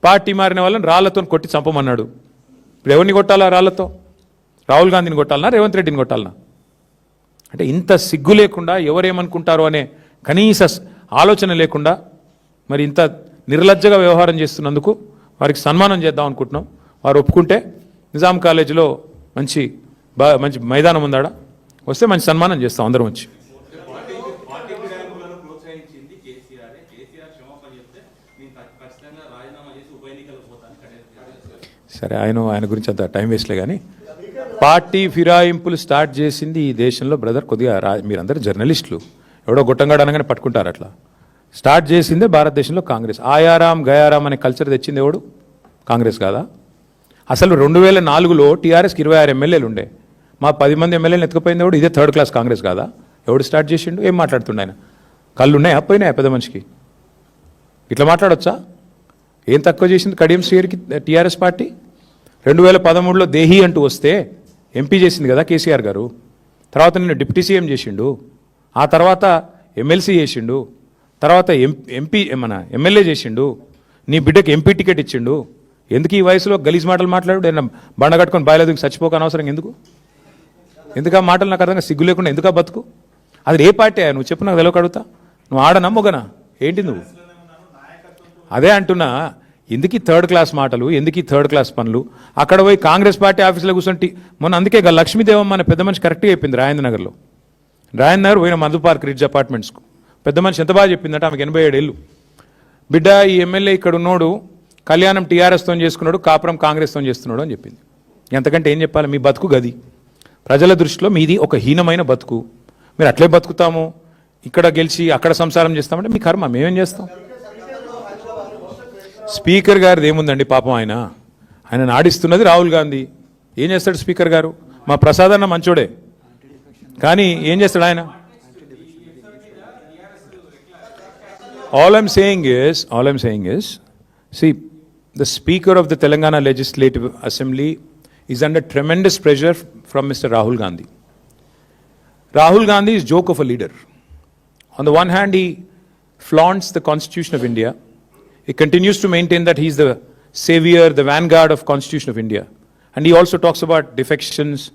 Party మారిన వాళ్ళని రాళ్లతో కొట్టి చంపమన్నాడు. ఇప్పుడు ఎవరిని కొట్టాలా రాళ్లతో? రాహుల్ గాంధీని కొట్టాలనా, రేవంత్ రెడ్డిని కొట్టాలనా? అంటే ఇంత సిగ్గు లేకుండా ఎవరేమనుకుంటారో అనే కనీస ఆలోచన లేకుండా మరి ఇంత నిర్లజ్జగా వ్యవహారం చేస్తున్నందుకు వారికి సన్మానం చేద్దాం అనుకుంటున్నాం. వారు ఒప్పుకుంటే నిజాం కాలేజీలో మంచి మైదానం ఉందాడ, వస్తే మంచి సన్మానం చేస్తాం అందరం వచ్చి. సరే, ఆయన గురించి అంత టైం వేస్ట్లే. కానీ పార్టీ ఫిరాయింపులు స్టార్ట్ చేసింది ఈ దేశంలో బ్రదర్. కొద్దిగా మీరందరూ జర్నలిస్టులు, ఎవడో గొట్టంగాడు అనగానే పట్టుకుంటారు. అట్లా స్టార్ట్ చేసిందే భారతదేశంలో కాంగ్రెస్. ఆయారాం గయారాం అనే కల్చర్ తెచ్చింది ఎవడు? కాంగ్రెస్ కాదా? అసలు 2004లో టీఆర్ఎస్కి 26 ఎమ్మెల్యేలు ఉండే. మా 10 మంది ఎమ్మెల్యేలు ఎత్తుకుపోయింది ఎవడు? ఇదే థర్డ్ క్లాస్ కాంగ్రెస్ కాదా? ఎవడు స్టార్ట్ చేసిండు? ఏం మాట్లాడుతుండే ఆయన? కళ్ళు ఉన్నాయా? పోయినాయా పెద్ద మనిషికి? ఇట్లా మాట్లాడొచ్చా? ఏం తక్కువ చేసింది కడియం శ్రీహరికి టీఆర్ఎస్ పార్టీ? 2013లో దేహి అంటూ వస్తే ఎంపీ చేసింది కదా కేసీఆర్ గారు. తర్వాత నిన్ను డిప్యూటీ సీఎం చేసిండు, ఆ తర్వాత ఎమ్మెల్సీ చేసిండు, తర్వాత ఎంపీ ఎమ్మెల్యే చేసిండు, నీ బిడ్డకి ఎంపీ టికెట్ ఇచ్చిండు. ఎందుకు ఈ వయసులో గలీజ్ మాటలు మాట్లాడు? బండ కట్టుకొని బాయలేదు చచ్చిపోక అనవసరం ఎందుకు? ఎందుకు ఆ మాటలు నాకు అర్థంగా సిగ్గు లేకుండా ఎందుకు ఆ బతుకు? అది ఏ పార్టీ? నువ్వు చెప్పు, నాకు తెలియక అడుగుతా. నువ్వు ఆడనా మొగనా ఏంటి నువ్వు? అదే అంటున్నా, ఎందుకు థర్డ్ క్లాస్ మాటలు, ఎందుకు థర్డ్ క్లాస్ పనులు? అక్కడ పోయి కాంగ్రెస్ పార్టీ ఆఫీసులో కూర్చొని మొన్న అందుకే లక్ష్మీదేవమ్మ అనే పెద్ద మనిషి కరెక్ట్గా చెప్పింది. రాజేంద్రనగర్లో రాజేంద్రనగర్ పోయిన మధు పార్క్ రిడ్జ్ అపార్ట్మెంట్స్కు పెద్ద మనిషి ఎంత బాగా చెప్పిందంటే, ఆమెకు 87 ఏళ్ళు. బిడ్డ, ఈ ఎమ్మెల్యే ఇక్కడ ఉన్నోడు కళ్యాణం టీఆర్ఎస్తో చేసుకున్నాడు, కాపురం కాంగ్రెస్తో చేస్తున్నాడు అని చెప్పింది. ఎంతకంటే ఏం చెప్పాలి? మీ బతుకు గది. ప్రజల దృష్టిలో మీది ఒక హీనమైన బతుకు. మీరు అట్లే బతుకుతాము, ఇక్కడ గెలిచి అక్కడ సంసారం చేస్తామంటే మీ కర్మ. మేమేం చేస్తాం? స్పీకర్ గారిది ఏముందండి పాపం, ఆయన నాడిస్తున్నది రాహుల్ గాంధీ. ఏం చేస్తాడు స్పీకర్ గారు? మా ప్రసాద్ అన్న మంచోడే, కానీ ఏం చేస్తాడు ఆయన? All I'm saying is, see, the Speaker of the Telangana Legislative Assembly is under tremendous pressure from Mr. Rahul Gandhi. Rahul Gandhi is joke of a leader. On the one hand, he flaunts the Constitution of India. He continues to maintain that he is the savior, the vanguard of Constitution of India. And he also talks about defections,